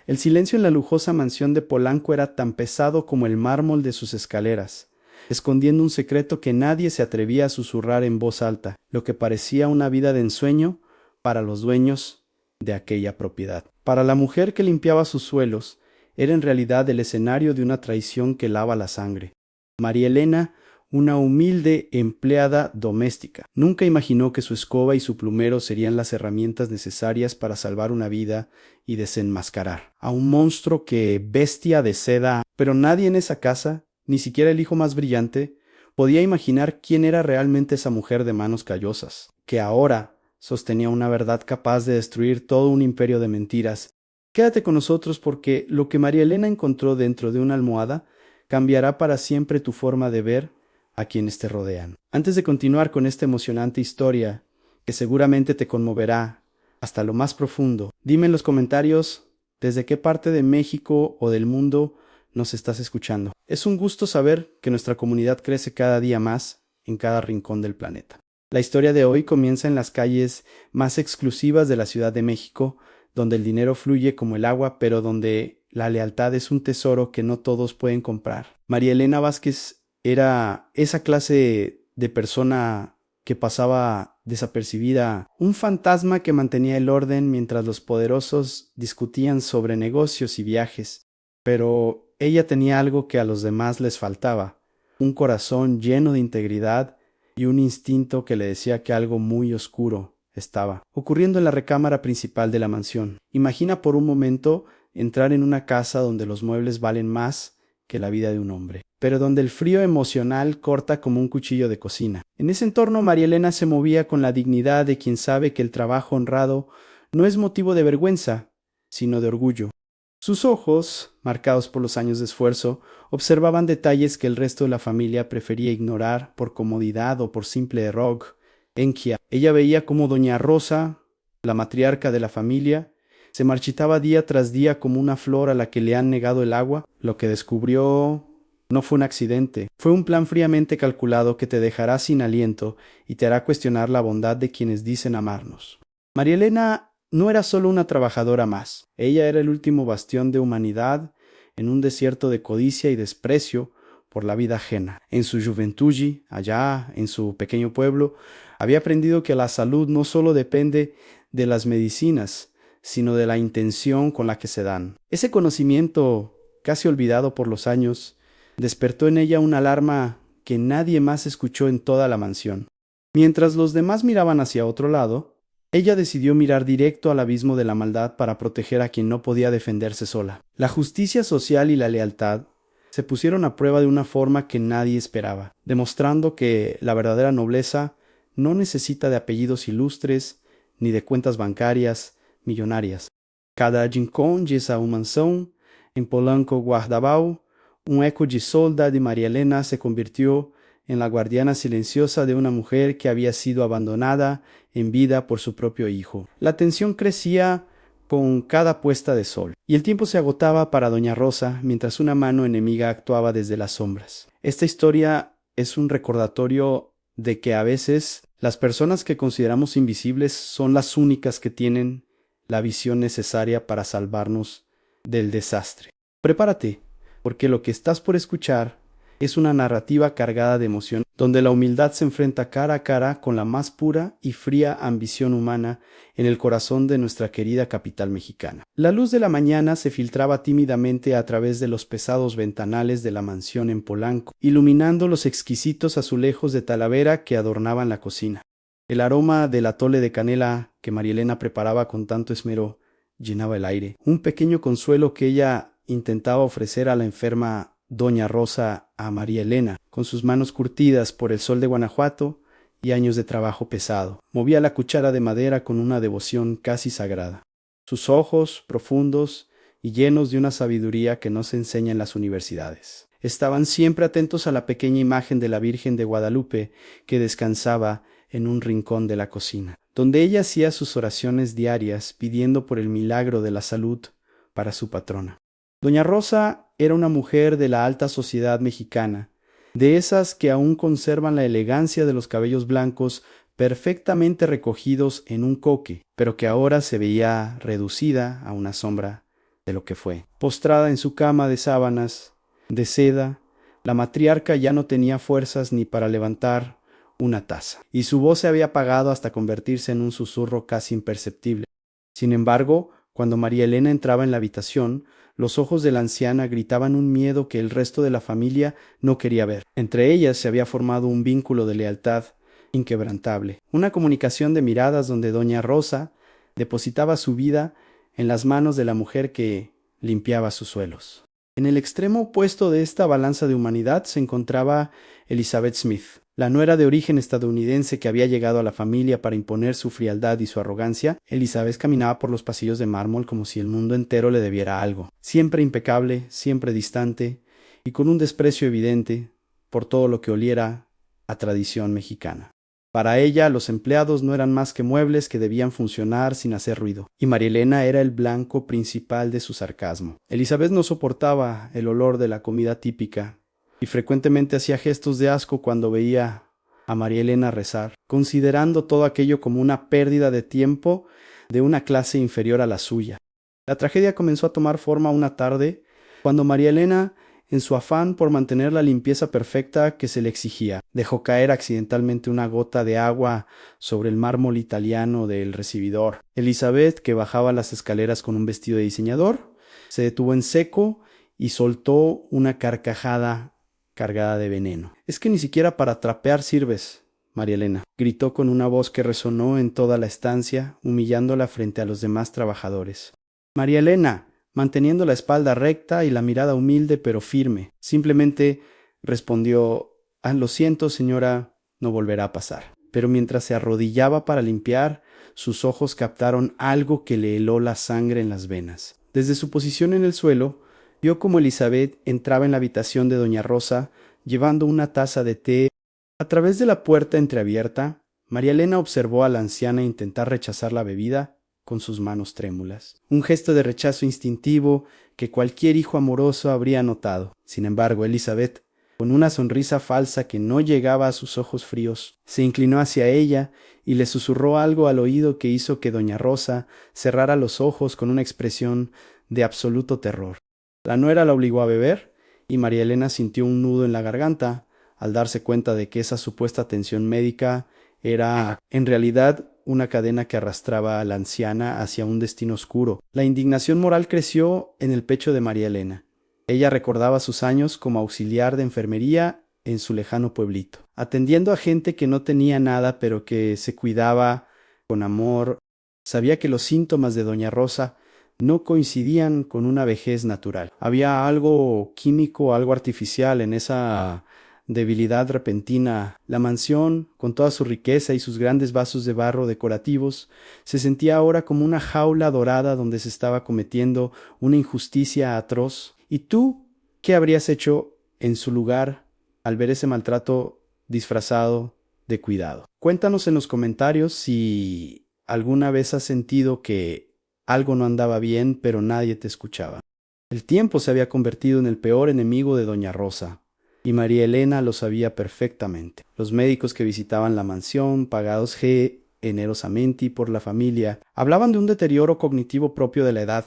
El silencio en la lujosa mansión de Polanco era tan pesado como el mármol de sus escaleras, escondiendo un secreto que nadie se atrevía a susurrar en voz alta, lo que parecía una vida de ensueño para los dueños de aquella propiedad. Para la mujer que limpiaba sus suelos, era en realidad el escenario de una traición que lava la sangre. María Elena, una humilde empleada doméstica, nunca imaginó que su escoba y su plumero serían las herramientas necesarias para salvar una vida y desenmascarar a un monstruo que, bestia de seda, pero nadie en esa casa, ni siquiera el hijo más brillante, podía imaginar quién era realmente esa mujer de manos callosas, que ahora sostenía una verdad capaz de destruir todo un imperio de mentiras. Quédate con nosotros porque lo que María Elena encontró dentro de una almohada cambiará para siempre tu forma de ver a quienes te rodean. Antes de continuar con esta emocionante historia, que seguramente te conmoverá hasta lo más profundo, dime en los comentarios desde qué parte de México o del mundo nos estás escuchando. Es un gusto saber que nuestra comunidad crece cada día más en cada rincón del planeta. La historia de hoy comienza en las calles más exclusivas de la Ciudad de México, donde el dinero fluye como el agua, pero donde la lealtad es un tesoro que no todos pueden comprar. María Elena Vázquez era esa clase de persona que pasaba desapercibida, un fantasma que mantenía el orden mientras los poderosos discutían sobre negocios y viajes. Pero ella tenía algo que a los demás les faltaba, un corazón lleno de integridad y un instinto que le decía que algo muy oscuro estaba ocurriendo en la recámara principal de la mansión. Imagina por un momento entrar en una casa donde los muebles valen más que la vida de un hombre, pero donde el frío emocional corta como un cuchillo de cocina. En ese entorno María Elena se movía con la dignidad de quien sabe que el trabajo honrado no es motivo de vergüenza, sino de orgullo. Sus ojos, marcados por los años de esfuerzo, observaban detalles que el resto de la familia prefería ignorar por comodidad o por simple error. Enquia. Ella veía cómo doña Rosa, la matriarca de la familia, se marchitaba día tras día como una flor a la que le han negado el agua. Lo que descubrió no fue un accidente, fue un plan fríamente calculado que te dejará sin aliento y te hará cuestionar la bondad de quienes dicen amarnos. María Elena no era solo una trabajadora más, ella era el último bastión de humanidad en un desierto de codicia y desprecio por la vida ajena. En su juventud, allá en su pequeño pueblo, había aprendido que la salud no solo depende de las medicinas, sino de la intención con la que se dan. Ese conocimiento, casi olvidado por los años, despertó en ella una alarma que nadie más escuchó en toda la mansión. Mientras los demás miraban hacia otro lado, ella decidió mirar directo al abismo de la maldad para proteger a quien no podía defenderse sola. La justicia social y la lealtad se pusieron a prueba de una forma que nadie esperaba, demostrando que la verdadera nobleza no necesita de apellidos ilustres ni de cuentas bancarias millonarias. Cada rincón de esa mansão, en Polanco Guardabao, un eco de solda de María Elena se convirtió en la guardiana silenciosa de una mujer que había sido abandonada en vida por su propio hijo. La tensión crecía con cada puesta de sol, y el tiempo se agotaba para doña Rosa mientras una mano enemiga actuaba desde las sombras. Esta historia es un recordatorio de que a veces las personas que consideramos invisibles son las únicas que tienen la visión necesaria para salvarnos del desastre. Prepárate, porque lo que estás por escuchar es una narrativa cargada de emoción, donde la humildad se enfrenta cara a cara con la más pura y fría ambición humana en el corazón de nuestra querida capital mexicana. La luz de la mañana se filtraba tímidamente a través de los pesados ventanales de la mansión en Polanco, iluminando los exquisitos azulejos de talavera que adornaban la cocina. El aroma del atole de canela que María Elena preparaba con tanto esmero llenaba el aire, un pequeño consuelo que ella intentaba ofrecer a la enferma doña Rosa a María Elena, con sus manos curtidas por el sol de Guanajuato y años de trabajo pesado. Movía la cuchara de madera con una devoción casi sagrada. Sus ojos, profundos y llenos de una sabiduría que no se enseña en las universidades, estaban siempre atentos a la pequeña imagen de la Virgen de Guadalupe que descansaba en un rincón de la cocina, donde ella hacía sus oraciones diarias pidiendo por el milagro de la salud para su patrona. Doña Rosa era una mujer de la alta sociedad mexicana, de esas que aún conservan la elegancia de los cabellos blancos perfectamente recogidos en un coque, pero que ahora se veía reducida a una sombra de lo que fue. Postrada en su cama de sábanas, de seda, la matriarca ya no tenía fuerzas ni para levantar una taza, y su voz se había apagado hasta convertirse en un susurro casi imperceptible. Sin embargo, cuando María Elena entraba en la habitación, los ojos de la anciana gritaban un miedo que el resto de la familia no quería ver. Entre ellas se había formado un vínculo de lealtad inquebrantable, una comunicación de miradas donde doña Rosa depositaba su vida en las manos de la mujer que limpiaba sus suelos. En el extremo opuesto de esta balanza de humanidad se encontraba Elizabeth Smith, la nuera de origen estadounidense que había llegado a la familia para imponer su frialdad y su arrogancia. Elizabeth caminaba por los pasillos de mármol como si el mundo entero le debiera algo, siempre impecable, siempre distante y con un desprecio evidente por todo lo que oliera a tradición mexicana. Para ella, los empleados no eran más que muebles que debían funcionar sin hacer ruido, y María Elena era el blanco principal de su sarcasmo. Elizabeth no soportaba el olor de la comida típica, y frecuentemente hacía gestos de asco cuando veía a María Elena rezar, considerando todo aquello como una pérdida de tiempo de una clase inferior a la suya. La tragedia comenzó a tomar forma una tarde, cuando María Elena, en su afán por mantener la limpieza perfecta que se le exigía, dejó caer accidentalmente una gota de agua sobre el mármol italiano del recibidor. Elizabeth, que bajaba las escaleras con un vestido de diseñador, se detuvo en seco y soltó una carcajada cargada de veneno. «Es que ni siquiera para trapear sirves, María Elena», gritó con una voz que resonó en toda la estancia, humillándola frente a los demás trabajadores. «María Elena», manteniendo la espalda recta y la mirada humilde pero firme, simplemente respondió: «Lo siento, señora, no volverá a pasar». Pero mientras se arrodillaba para limpiar, sus ojos captaron algo que le heló la sangre en las venas. Desde su posición en el suelo, vio como Elizabeth entraba en la habitación de doña Rosa, llevando una taza de té. A través de la puerta entreabierta, María Elena observó a la anciana intentar rechazar la bebida con sus manos trémulas. Un gesto de rechazo instintivo que cualquier hijo amoroso habría notado. Sin embargo, Elizabeth, con una sonrisa falsa que no llegaba a sus ojos fríos, se inclinó hacia ella y le susurró algo al oído que hizo que doña Rosa cerrara los ojos con una expresión de absoluto terror. La nuera la obligó a beber y María Elena sintió un nudo en la garganta al darse cuenta de que esa supuesta atención médica era, en realidad, una cadena que arrastraba a la anciana hacia un destino oscuro. La indignación moral creció en el pecho de María Elena. Ella recordaba sus años como auxiliar de enfermería en su lejano pueblito, atendiendo a gente que no tenía nada pero que se cuidaba con amor. Sabía que los síntomas de doña Rosa no coincidían con una vejez natural. Había algo químico, algo artificial en esa debilidad repentina. La mansión, con toda su riqueza y sus grandes vasos de barro decorativos, se sentía ahora como una jaula dorada donde se estaba cometiendo una injusticia atroz. ¿Y tú qué habrías hecho en su lugar al ver ese maltrato disfrazado de cuidado? Cuéntanos en los comentarios si alguna vez has sentido que algo no andaba bien, pero nadie te escuchaba. El tiempo se había convertido en el peor enemigo de doña Rosa, y María Elena lo sabía perfectamente. Los médicos que visitaban la mansión, pagados generosamente por la familia, hablaban de un deterioro cognitivo propio de la edad,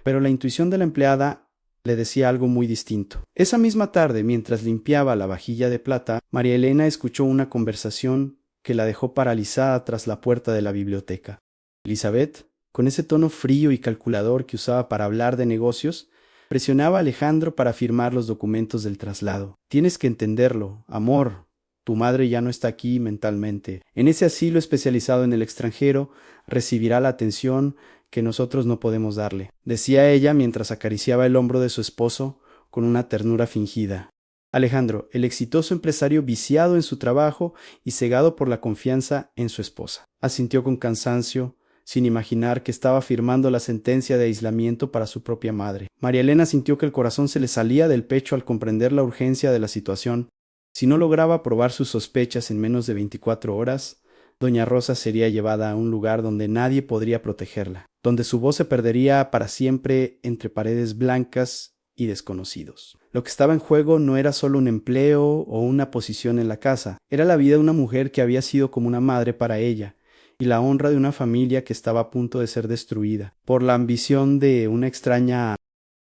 pero la intuición de la empleada le decía algo muy distinto. Esa misma tarde, mientras limpiaba la vajilla de plata, María Elena escuchó una conversación que la dejó paralizada tras la puerta de la biblioteca. Elizabeth, con ese tono frío y calculador que usaba para hablar de negocios, presionaba a Alejandro para firmar los documentos del traslado. «Tienes que entenderlo, amor. Tu madre ya no está aquí mentalmente. En ese asilo especializado en el extranjero recibirá la atención que nosotros no podemos darle», decía ella mientras acariciaba el hombro de su esposo con una ternura fingida. Alejandro, el exitoso empresario viciado en su trabajo y cegado por la confianza en su esposa, asintió con cansancio, sin imaginar que estaba firmando la sentencia de aislamiento para su propia madre. María Elena sintió que el corazón se le salía del pecho al comprender la urgencia de la situación. Si no lograba probar sus sospechas en menos de 24 horas, doña Rosa sería llevada a un lugar donde nadie podría protegerla, donde su voz se perdería para siempre entre paredes blancas y desconocidos. Lo que estaba en juego no era solo un empleo o una posición en la casa, era la vida de una mujer que había sido como una madre para ella, y la honra de una familia que estaba a punto de ser destruida por la ambición de una extraña.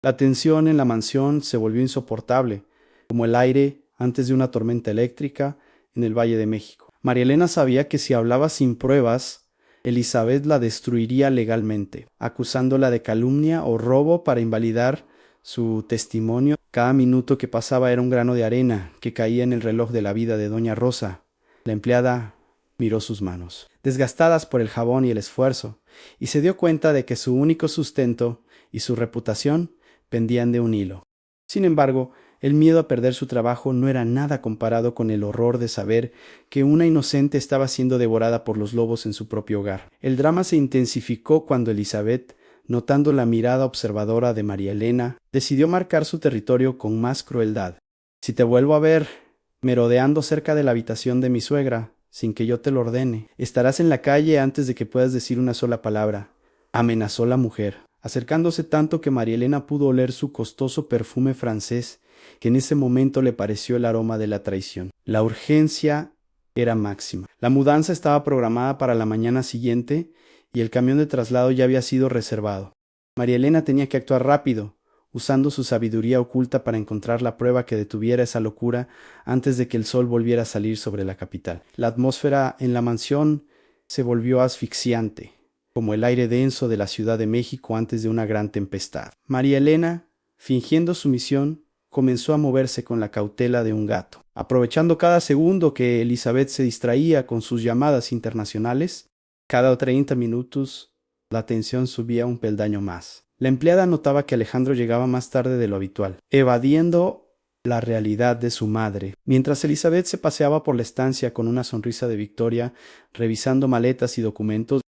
La tensión en la mansión se volvió insoportable, como el aire antes de una tormenta eléctrica en el Valle de México. María Elena sabía que si hablaba sin pruebas, Elizabeth la destruiría legalmente, acusándola de calumnia o robo para invalidar su testimonio. Cada minuto que pasaba era un grano de arena que caía en el reloj de la vida de doña Rosa. La empleada miró sus manos, desgastadas por el jabón y el esfuerzo, y se dio cuenta de que su único sustento y su reputación pendían de un hilo. Sin embargo, el miedo a perder su trabajo no era nada comparado con el horror de saber que una inocente estaba siendo devorada por los lobos en su propio hogar. El drama se intensificó cuando Elizabeth, notando la mirada observadora de María Elena, decidió marcar su territorio con más crueldad. Si te vuelvo a ver merodeando cerca de la habitación de mi suegra, sin que yo te lo ordene, estarás en la calle antes de que puedas decir una sola palabra, amenazó la mujer, acercándose tanto que María Elena pudo oler su costoso perfume francés, que en ese momento le pareció el aroma de la traición. La urgencia era máxima. La mudanza estaba programada para la mañana siguiente y el camión de traslado ya había sido reservado. María Elena tenía que actuar rápido, usando su sabiduría oculta para encontrar la prueba que detuviera esa locura antes de que el sol volviera a salir sobre la capital. La atmósfera en la mansión se volvió asfixiante, como el aire denso de la Ciudad de México antes de una gran tempestad. María Elena, fingiendo sumisión, comenzó a moverse con la cautela de un gato. Aprovechando cada segundo que Elizabeth se distraía con sus llamadas internacionales, cada 30 minutos la tensión subía un peldaño más. La empleada notaba que Alejandro llegaba más tarde de lo habitual, evadiendo la realidad de su madre. Mientras Elizabeth se paseaba por la estancia con una sonrisa de victoria, revisando maletas y documentos,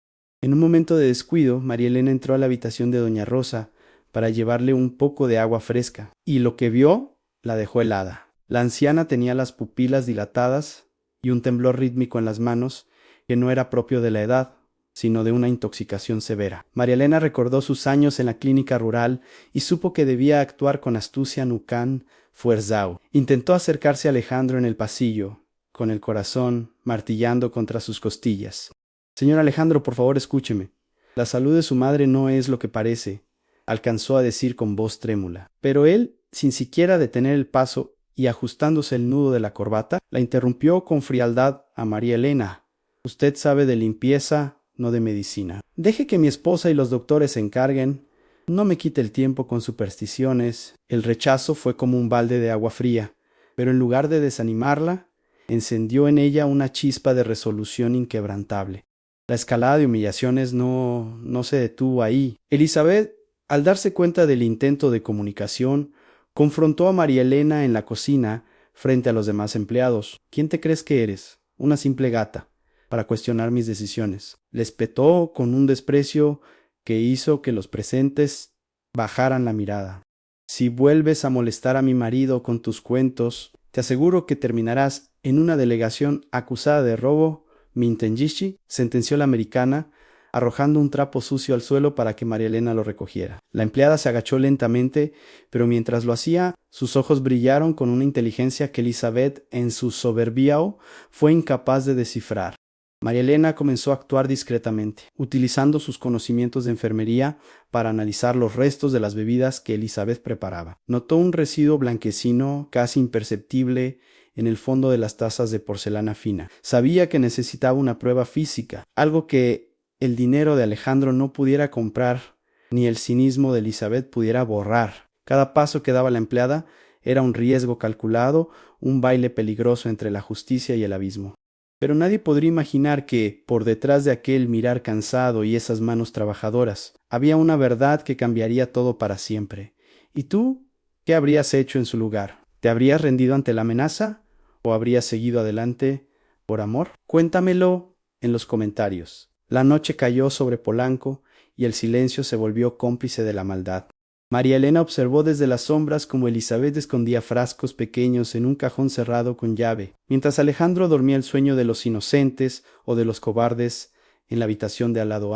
en un momento de descuido, María Elena entró a la habitación de doña Rosa para llevarle un poco de agua fresca, y lo que vio la dejó helada. La anciana tenía las pupilas dilatadas y un temblor rítmico en las manos que no era propio de la edad, sino de una intoxicación severa. María Elena recordó sus años en la clínica rural y supo que debía actuar con astucia Nucán Fuerzau. Intentó acercarse a Alejandro en el pasillo, con el corazón martillando contra sus costillas. «Señor Alejandro, por favor, escúcheme. La salud de su madre no es lo que parece», alcanzó a decir con voz trémula. Pero él, sin siquiera detener el paso y ajustándose el nudo de la corbata, la interrumpió con frialdad a María Elena. «Usted sabe de limpieza, no de medicina. Deje que mi esposa y los doctores se encarguen. No me quite el tiempo con supersticiones». El rechazo fue como un balde de agua fría, pero en lugar de desanimarla, encendió en ella una chispa de resolución inquebrantable. La escalada de humillaciones no se detuvo ahí. Elizabeth, al darse cuenta del intento de comunicación, confrontó a María Elena en la cocina frente a los demás empleados. «¿Quién te crees que eres? Una simple gata, para cuestionar mis decisiones», les petó con un desprecio que hizo que los presentes bajaran la mirada. «Si vuelves a molestar a mi marido con tus cuentos, te aseguro que terminarás en una delegación acusada de robo Mintengishi», sentenció la americana, arrojando un trapo sucio al suelo para que María Elena lo recogiera. La empleada se agachó lentamente, pero mientras lo hacía, sus ojos brillaron con una inteligencia que Elizabeth, en su soberbiao, fue incapaz de descifrar. María Elena comenzó a actuar discretamente, utilizando sus conocimientos de enfermería para analizar los restos de las bebidas que Elizabeth preparaba. Notó un residuo blanquecino, casi imperceptible, en el fondo de las tazas de porcelana fina. Sabía que necesitaba una prueba física, algo que el dinero de Alejandro no pudiera comprar, ni el cinismo de Elizabeth pudiera borrar. Cada paso que daba la empleada era un riesgo calculado, un baile peligroso entre la justicia y el abismo. Pero nadie podría imaginar que, por detrás de aquel mirar cansado y esas manos trabajadoras, había una verdad que cambiaría todo para siempre. ¿Y tú? ¿Qué habrías hecho en su lugar? ¿Te habrías rendido ante la amenaza? ¿O habrías seguido adelante por amor? Cuéntamelo en los comentarios. La noche cayó sobre Polanco y el silencio se volvió cómplice de la maldad. María Elena observó desde las sombras cómo Elizabeth escondía frascos pequeños en un cajón cerrado con llave, mientras Alejandro dormía el sueño de los inocentes o de los cobardes en la habitación de al lado.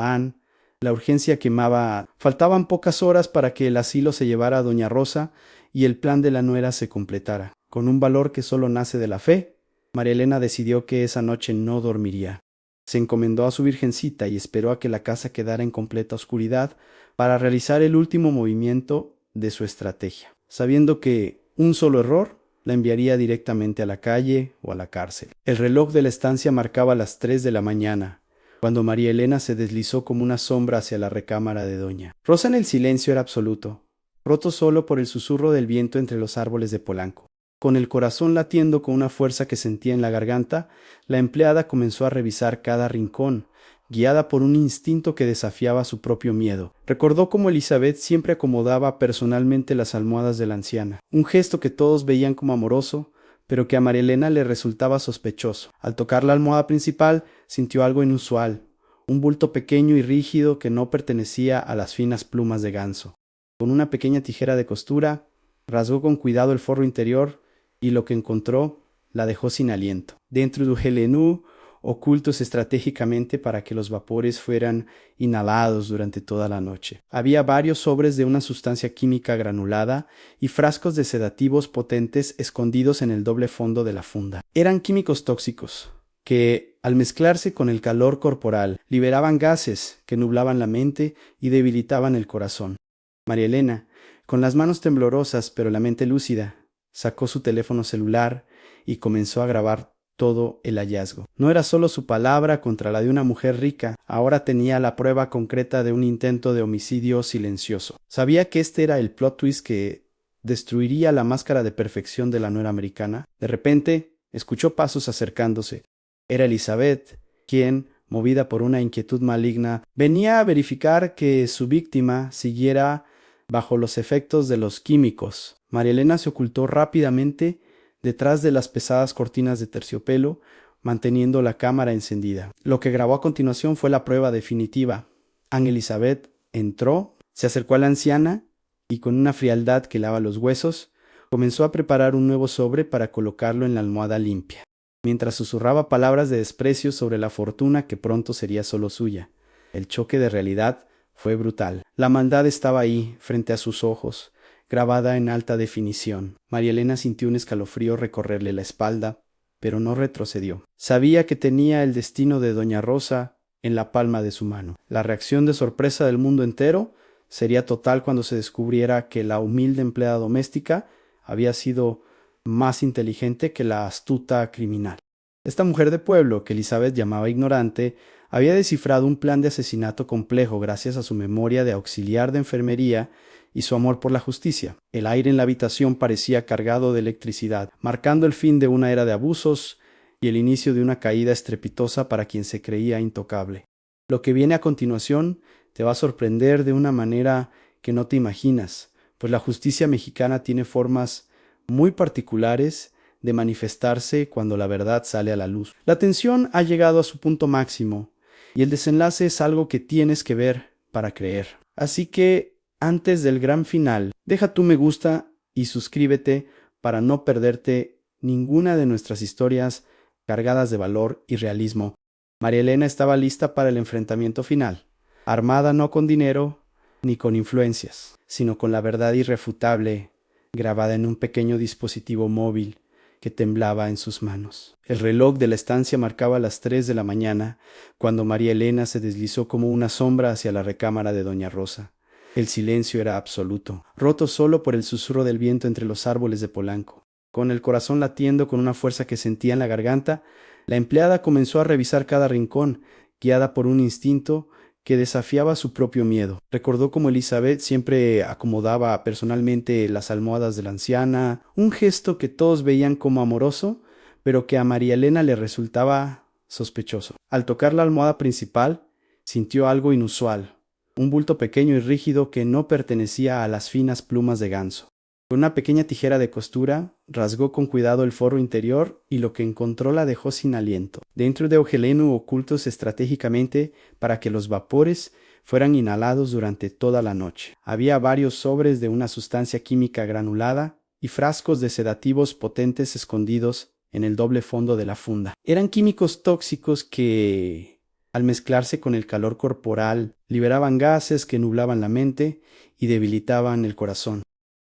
La urgencia quemaba. Faltaban pocas horas para que el asilo se llevara a doña Rosa y el plan de la nuera se completara. Con un valor que solo nace de la fe, María Elena decidió que esa noche no dormiría. Se encomendó a su virgencita y esperó a que la casa quedara en completa oscuridad para realizar el último movimiento de su estrategia, sabiendo que un solo error la enviaría directamente a la calle o a la cárcel. El reloj de la estancia marcaba las 3 de la mañana, cuando María Elena se deslizó como una sombra hacia la recámara de Doña Rosa. En el silencio era absoluto, roto solo por el susurro del viento entre los árboles de Polanco. Con el corazón latiendo con una fuerza que sentía en la garganta, la empleada comenzó a revisar cada rincón, guiada por un instinto que desafiaba su propio miedo. Recordó cómo Elizabeth siempre acomodaba personalmente las almohadas de la anciana, un gesto que todos veían como amoroso, pero que a María Elena le resultaba sospechoso. Al tocar la almohada principal, sintió algo inusual, un bulto pequeño y rígido que no pertenecía a las finas plumas de ganso. Con una pequeña tijera de costura, rasgó con cuidado el forro interior y lo que encontró la dejó sin aliento. Dentro de Gelenú, ocultos estratégicamente para que los vapores fueran inhalados durante toda la noche. Había varios sobres de una sustancia química granulada y frascos de sedativos potentes escondidos en el doble fondo de la funda. Eran químicos tóxicos que, al mezclarse con el calor corporal, liberaban gases que nublaban la mente y debilitaban el corazón. María Elena, con las manos temblorosas pero la mente lúcida, sacó su teléfono celular y comenzó a grabar todo el hallazgo. No era solo su palabra contra la de una mujer rica, ahora tenía la prueba concreta de un intento de homicidio silencioso. Sabía que este era el plot twist que destruiría la máscara de perfección de la nuera americana. De repente, escuchó pasos acercándose. Era Elizabeth, quien, movida por una inquietud maligna, venía a verificar que su víctima siguiera bajo los efectos de los químicos. María Elena se ocultó rápidamente detrás de las pesadas cortinas de terciopelo, manteniendo la cámara encendida. Lo que grabó a continuación fue la prueba definitiva. Anne Elizabeth entró, se acercó a la anciana y con una frialdad que lava los huesos, comenzó a preparar un nuevo sobre para colocarlo en la almohada limpia, mientras susurraba palabras de desprecio sobre la fortuna que pronto sería solo suya. El choque de realidad fue brutal. La maldad estaba ahí, frente a sus ojos, grabada en alta definición. María Elena sintió un escalofrío recorrerle la espalda, pero no retrocedió. Sabía que tenía el destino de Doña Rosa en la palma de su mano. La reacción de sorpresa del mundo entero sería total cuando se descubriera que la humilde empleada doméstica había sido más inteligente que la astuta criminal. Esta mujer de pueblo, que Elizabeth llamaba ignorante, había descifrado un plan de asesinato complejo gracias a su memoria de auxiliar de enfermería y su amor por la justicia. El aire en la habitación parecía cargado de electricidad, marcando el fin de una era de abusos y el inicio de una caída estrepitosa para quien se creía intocable. Lo que viene a continuación te va a sorprender de una manera que no te imaginas, pues la justicia mexicana tiene formas muy particulares de manifestarse cuando la verdad sale a la luz. La tensión ha llegado a su punto máximo y el desenlace es algo que tienes que ver para creer. Así que, antes del gran final, deja tu me gusta y suscríbete para no perderte ninguna de nuestras historias cargadas de valor y realismo. María Elena estaba lista para el enfrentamiento final, armada no con dinero ni con influencias, sino con la verdad irrefutable grabada en un pequeño dispositivo móvil que temblaba en sus manos. El reloj de la estancia marcaba las 3 de la mañana cuando María Elena se deslizó como una sombra hacia la recámara de Doña Rosa. El silencio era absoluto, roto solo por el susurro del viento entre los árboles de Polanco. Con el corazón latiendo con una fuerza que sentía en la garganta, la empleada comenzó a revisar cada rincón, guiada por un instinto que desafiaba su propio miedo. Recordó cómo Elizabeth siempre acomodaba personalmente las almohadas de la anciana, un gesto que todos veían como amoroso, pero que a María Elena le resultaba sospechoso. Al tocar la almohada principal, sintió algo inusual, un bulto pequeño y rígido que no pertenecía a las finas plumas de ganso. Con una pequeña tijera de costura, rasgó con cuidado el forro interior y lo que encontró la dejó sin aliento. Dentro de Ogelenu ocultos estratégicamente para que los vapores fueran inhalados durante toda la noche. Había varios sobres de una sustancia química granulada y frascos de sedativos potentes escondidos en el doble fondo de la funda. Eran químicos tóxicos que, al mezclarse con el calor corporal, liberaban gases que nublaban la mente y debilitaban el corazón.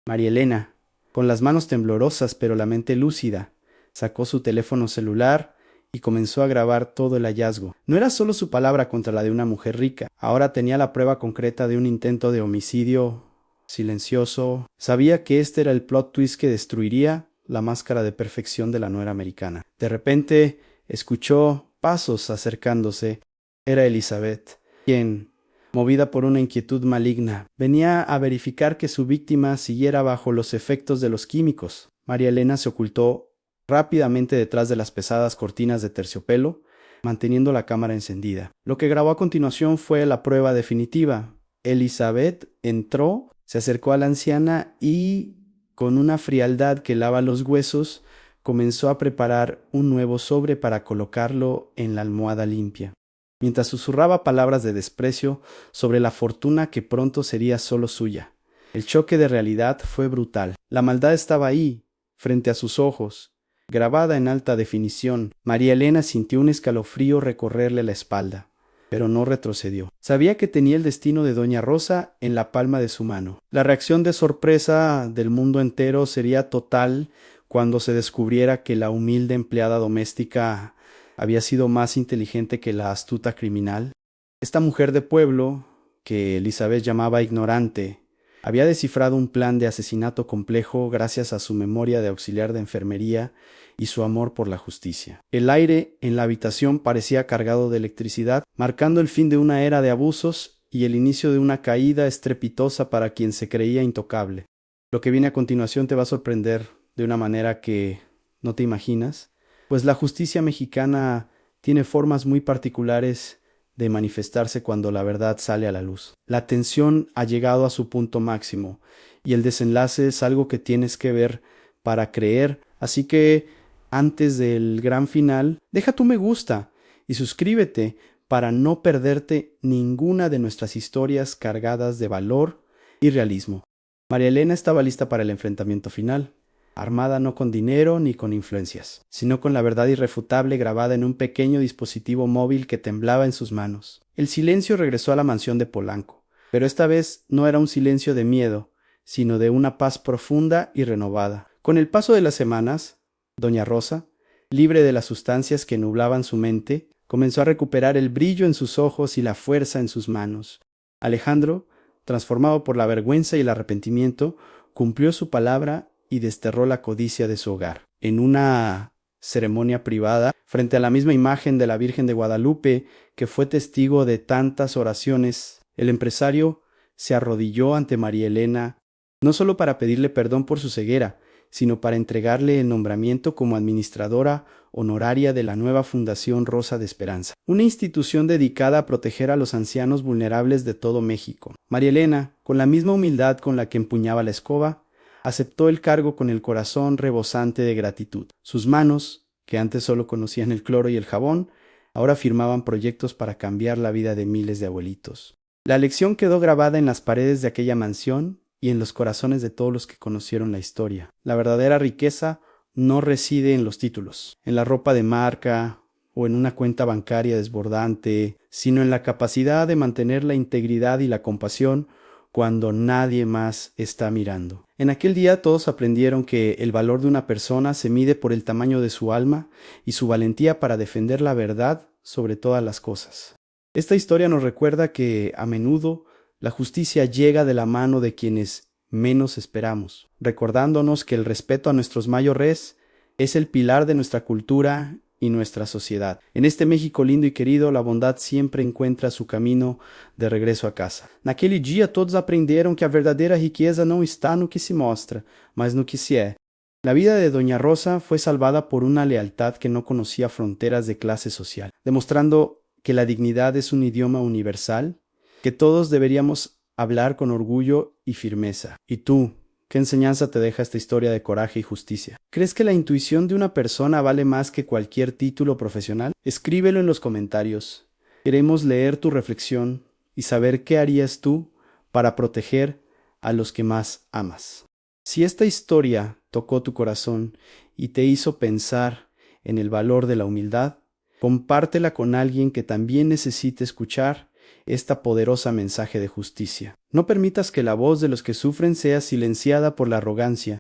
María Elena, con las manos temblorosas pero la mente lúcida, sacó su teléfono celular y comenzó a grabar todo el hallazgo. No era solo su palabra contra la de una mujer rica, ahora tenía la prueba concreta de un intento de homicidio silencioso. Sabía que este era el plot twist que destruiría la máscara de perfección de la nuera americana. De repente escuchó pasos acercándose. Era Elizabeth, quien, movida por una inquietud maligna, venía a verificar que su víctima siguiera bajo los efectos de los químicos. María Elena se ocultó rápidamente detrás de las pesadas cortinas de terciopelo, manteniendo la cámara encendida. Lo que grabó a continuación fue la prueba definitiva. Elizabeth entró, se acercó a la anciana y, con una frialdad que lava los huesos, comenzó a preparar un nuevo sobre para colocarlo en la almohada limpia, mientras susurraba palabras de desprecio sobre la fortuna que pronto sería solo suya. El choque de realidad fue brutal. La maldad estaba ahí, frente a sus ojos, grabada en alta definición. María Elena sintió un escalofrío recorrerle la espalda, pero no retrocedió. Sabía que tenía el destino de doña Rosa en la palma de su mano. La reacción de sorpresa del mundo entero sería total cuando se descubriera que la humilde empleada doméstica había sido más inteligente que la astuta criminal. Esta mujer de pueblo, que Elizabeth llamaba ignorante, había descifrado un plan de asesinato complejo gracias a su memoria de auxiliar de enfermería y su amor por la justicia. El aire en la habitación parecía cargado de electricidad, marcando el fin de una era de abusos y el inicio de una caída estrepitosa para quien se creía intocable. Lo que viene a continuación te va a sorprender de una manera que no te imaginas, pues la justicia mexicana tiene formas muy particulares de manifestarse cuando la verdad sale a la luz. La tensión ha llegado a su punto máximo y el desenlace es algo que tienes que ver para creer, así que antes del gran final, deja tu me gusta y suscríbete para no perderte ninguna de nuestras historias cargadas de valor y realismo. María Elena estaba lista para el enfrentamiento final, armada no con dinero ni con influencias, sino con la verdad irrefutable grabada en un pequeño dispositivo móvil que temblaba en sus manos. El silencio regresó a la mansión de Polanco, pero esta vez no era un silencio de miedo, sino de una paz profunda y renovada. Con el paso de las semanas, doña Rosa, libre de las sustancias que nublaban su mente, comenzó a recuperar el brillo en sus ojos y la fuerza en sus manos. Alejandro, transformado por la vergüenza y el arrepentimiento, cumplió su palabra y desterró la codicia de su hogar. En una ceremonia privada, frente a la misma imagen de la Virgen de Guadalupe, que fue testigo de tantas oraciones, el empresario se arrodilló ante María Elena, no solo para pedirle perdón por su ceguera, sino para entregarle el nombramiento como administradora honoraria de la nueva Fundación Rosa de Esperanza, una institución dedicada a proteger a los ancianos vulnerables de todo México. María Elena, con la misma humildad con la que empuñaba la escoba, aceptó el cargo con el corazón rebosante de gratitud. Sus manos, que antes solo conocían el cloro y el jabón, ahora firmaban proyectos para cambiar la vida de miles de abuelitos. La lección quedó grabada en las paredes de aquella mansión y en los corazones de todos los que conocieron la historia. La verdadera riqueza no reside en los títulos, en la ropa de marca o en una cuenta bancaria desbordante, sino en la capacidad de mantener la integridad y la compasión cuando nadie más está mirando. En aquel día todos aprendieron que el valor de una persona se mide por el tamaño de su alma y su valentía para defender la verdad sobre todas las cosas. Esta historia nos recuerda que, a menudo, la justicia llega de la mano de quienes menos esperamos, recordándonos que el respeto a nuestros mayores es el pilar de nuestra cultura y nuestra sociedad. En este México lindo y querido, la bondad siempre encuentra su camino de regreso a casa. Naquele dia todos aprenderam que a verdadeira riqueza não está no que se mostra, mas no que se é. La vida de doña Rosa fue salvada por una lealtad que no conocía fronteras de clase social, demostrando que la dignidad es un idioma universal, que todos deberíamos hablar con orgullo y firmeza. ¿Y tú? ¿Qué enseñanza te deja esta historia de coraje y justicia? ¿Crees que la intuición de una persona vale más que cualquier título profesional? Escríbelo en los comentarios. Queremos leer tu reflexión y saber qué harías tú para proteger a los que más amas. Si esta historia tocó tu corazón y te hizo pensar en el valor de la humildad, compártela con alguien que también necesite escuchar esta poderosa mensaje de justicia. No permitas que la voz de los que sufren sea silenciada por la arrogancia